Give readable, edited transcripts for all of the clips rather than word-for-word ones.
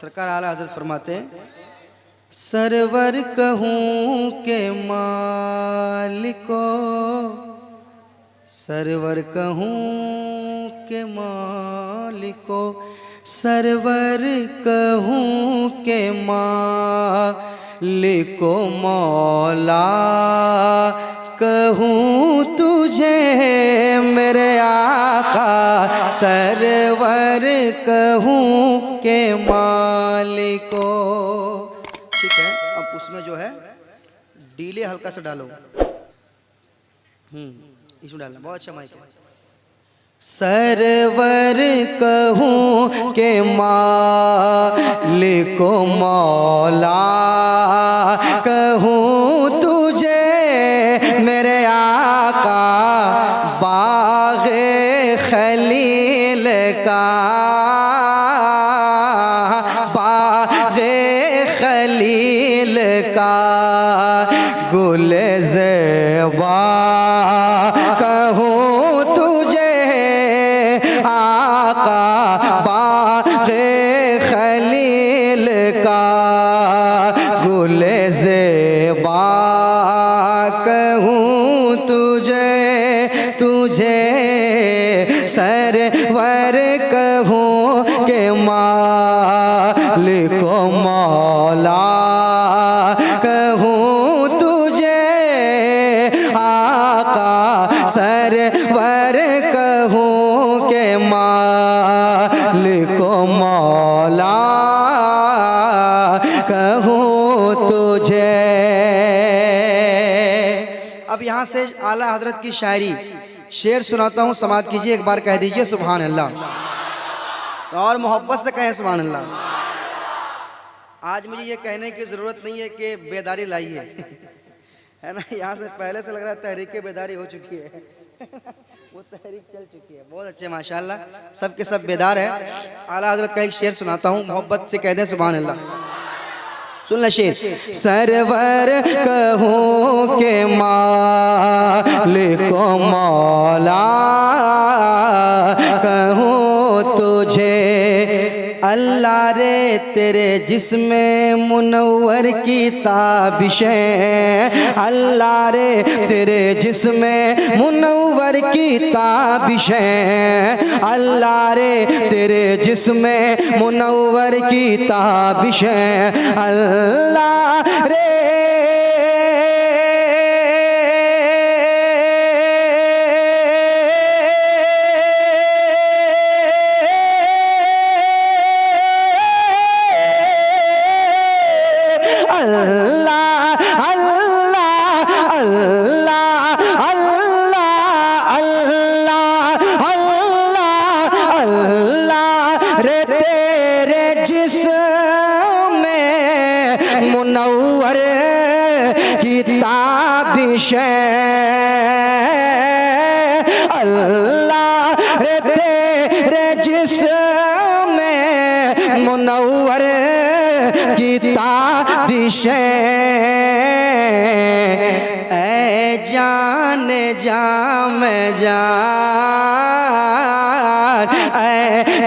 सरकार आला हजरत फरमाते हैं, सरवर कहूँ के मालिको, सरवर कहूँ के मालिको, सरवर कहूँ के मालिको, मौला कहूँ तुझे मेरे आका, सरवर कहूँ के मालिको। ठीक है, अब उसमें जो है डीले हल्का सा डालो, इसमें डालना, बहुत अच्छा माइक है। सरवर कहूँ के मालिको, मौला कहूँ तुझे मेरे आका, बाग़े खलील का, बाग़े खलील का गुल ज़ेबा कहूँ तुझे आका, बाग़े खलील का गुल ज़ेबा कहूँ तुझे, तुझे सरवर कहूँ के मालिको, मौला कहूँ तुझे आका, सरवर कहूँ के मालिको, मौला कहूँ तुझे। अब यहाँ से आला हजरत की शायरी शेर सुनाता हूँ, समात कीजिए, एक बार कह दीजिए सुभान अल्लाह, और मोहब्बत से कहें सुभान अल्लाह। आज मुझे ये कहने की ज़रूरत नहीं है कि बेदारी लाइए, है ना, यहाँ से पहले से लग रहा है तहरीक बेदारी हो चुकी है, वो तहरीक चल चुकी है। बहुत अच्छे माशाल्लाह, सब के सब बेदार है। आला हजरत का एक शेर सुनाता हूँ, मोहब्बत से कह दें सुभान अल्लाह। सुन ले शेर। सरवर कहूँ के मालिको, मौला कहूँ तुझे, अल्लाह रे तेरे जिस्मे मुनव्वर की ताबिशें, अल्लाह रे तेरे जिस्मे मुनव्वर की ताबिशें, अल्लाह रे तेरे जिस्मे मुनव्वर की ताबिशें, अल्लाह रे मुनव्वर की ताबिशें, अल्लाह रे तेरे जिस्मे मुनव्वर की ताबिशें, ऐ जान जाम जान, ऐ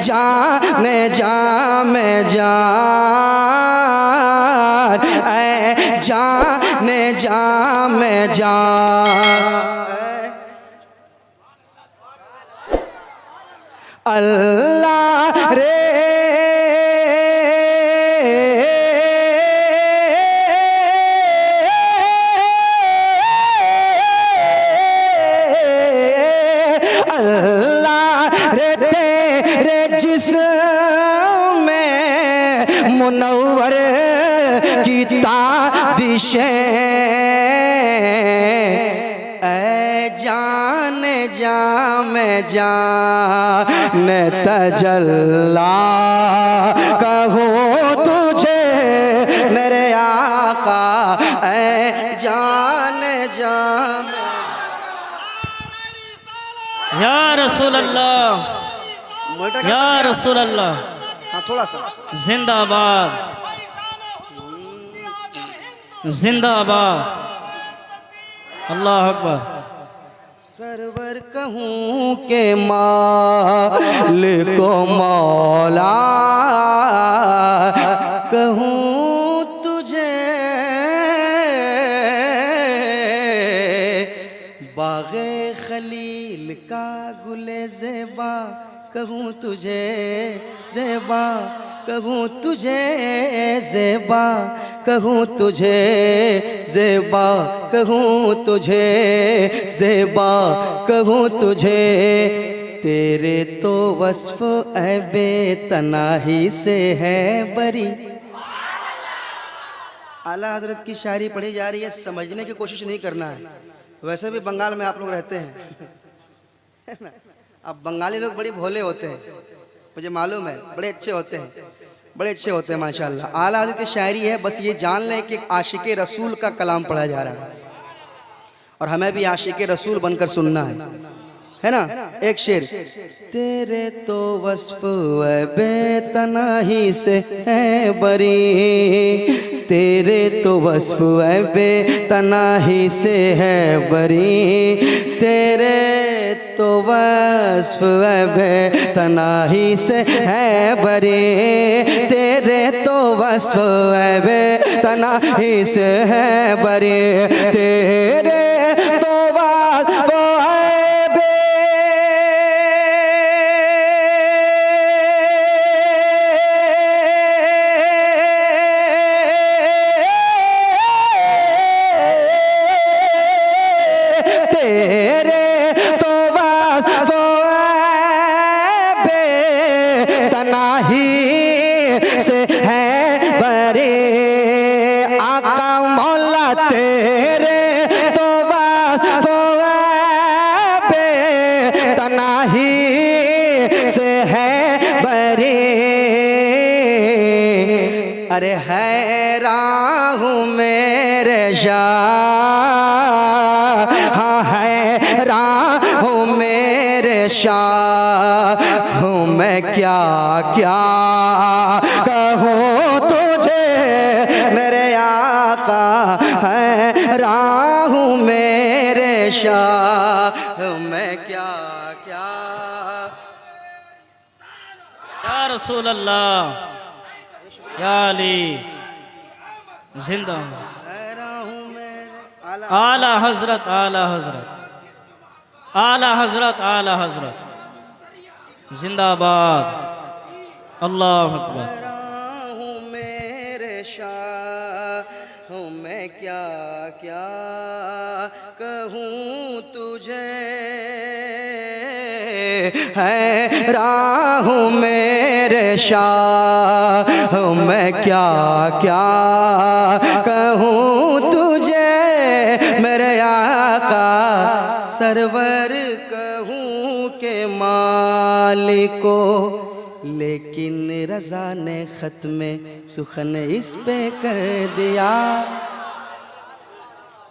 जान जाम जान, ऐ जान जाम जान, अल्लाह रे अल्लाह रे तेरे जिस्मे मुनव्वर की ताबिशें, ऐ जान जाम जान तजल्ला कहूँ तुझे मेरे आका, ऐ जान जाम या रसूल अल्लाह, या रसूल अल्लाह। हाँ थोड़ा सा। जिंदाबाद जिंदाबाद, अल्लाह अकबर। सरवर कहूँ के मालिको, मौला कहूँ तुझे ज़ेबा, कहूँ तुझे ज़ेबा, कहूँ तुझे ज़ेबा, कहूँ तुझे ज़ेबा, कहूँ तुझे। तेरे तो वस्फ़ ऐबे तनाही से है बरी। आला हज़रत की शायरी पढ़ी जा रही है, समझने की कोशिश नहीं करना है। वैसे भी बंगाल में आप लोग रहते हैं, है ना? अब बंगाली लोग बड़े भोले होते हैं, मुझे मालूम है, बड़े अच्छे होते हैं, बड़े अच्छे होते हैं माशाल्लाह। आला हज़रत की शायरी है, बस ये जान लें कि आशिक़ रसूल का कलाम पढ़ा जा रहा है और हमें भी आशिक़ रसूल बनकर सुनना है ना? एक शेर। तेरे तो वस्फ़ बेतनाही से है बरी, तेरे तो वस्फ़ बेतनाही से है बरी, तेरे तो वस्फ़ बेतनाही से है बरी, तेरे तो वस्फ़ बेतनाही से है बरी, तेरे तो वस्फ़ से है बरे। आका मौला तेरे तो बे तनाही से है बरे। अरे हैरान हूँ मेरे शाह, हाँ हैरान हूँ मेरे शाह, हूँ मैं क्या क्या कहूँ तुझे मेरे आका, हैरान हूँ मेरे शाह, मैं क्या क्या। या रसूल अल्लाह, या अली जिंदा। हैरान हूँ मेरे आला हजरत, आला हजरत, आला हजरत, आला हजरत जिंदाबाद। अल्लाह अकबर। हैरान हूँ मेरे शाह, हूँ मैं क्या क्या कहूँ तुझे, हैरान हूँ मेरे शाह, हूँ मैं क्या क्या कहूँ तुझे मेरे आका। सरवर कहूँ के मालिको, लेकिन रज़ा ने ख़त में सुखन इस पे कर दिया,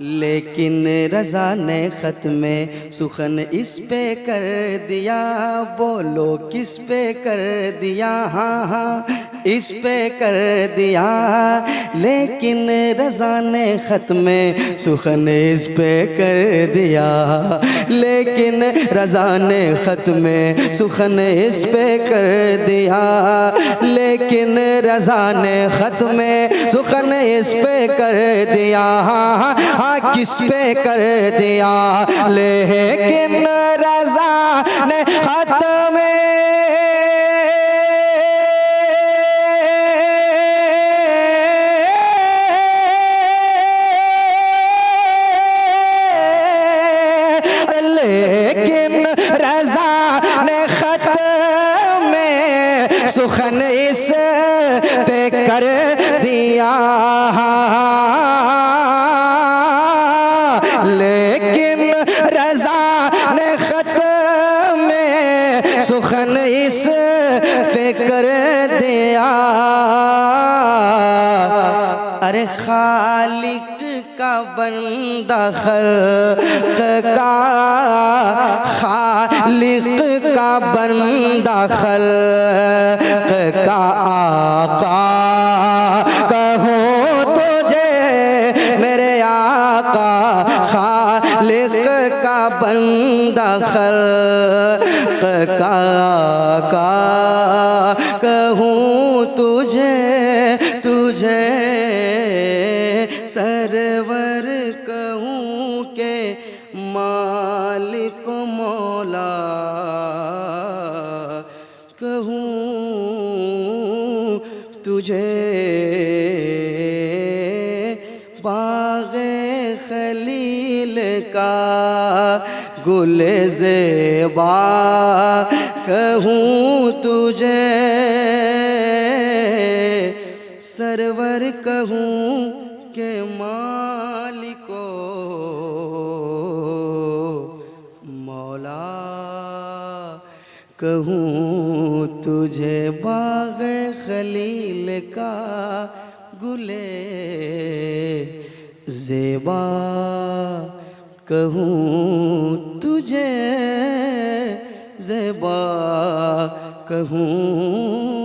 लेकिन रज़ा ने ख़त में सुखन इस पे कर दिया। बोलो किस पे कर दिया, हाँ हाँ इस पे कर दिया, लेकिन रज़ा ने ख़त में सुखन इस पे कर दिया, लेकिन रज़ा ने ख़त में सुखन इस पे कर दिया, लेकिन रज़ा ने ख़त में सुखन इस पे कर दिया, हाँ किस पे कर दिया, लेकिन रज़ा ने ख़त में सुखन इस पे कर दिया, लेकिन रज़ा ने ख़त में सुखन इस पे कर दिया। अरे खालिक का बंदा खल्क़ का, खालिक का बंदा खल्क़ का आका कहूँ तुझे मेरे आका, खालिक का बंदा खल्क़ का आका कहूँ तुझे, तुझे सरवर कहूँ के मालिक मौला, कहूँ तुझे बाग़े खलील का गुल ज़ेबा कहूँ तुझे सरवर कहूँ के मालिको मौला कहूँ तुझे बाग़े खलील का गुले ज़ेबा कहूँ तुझे ज़ेबा कहूँ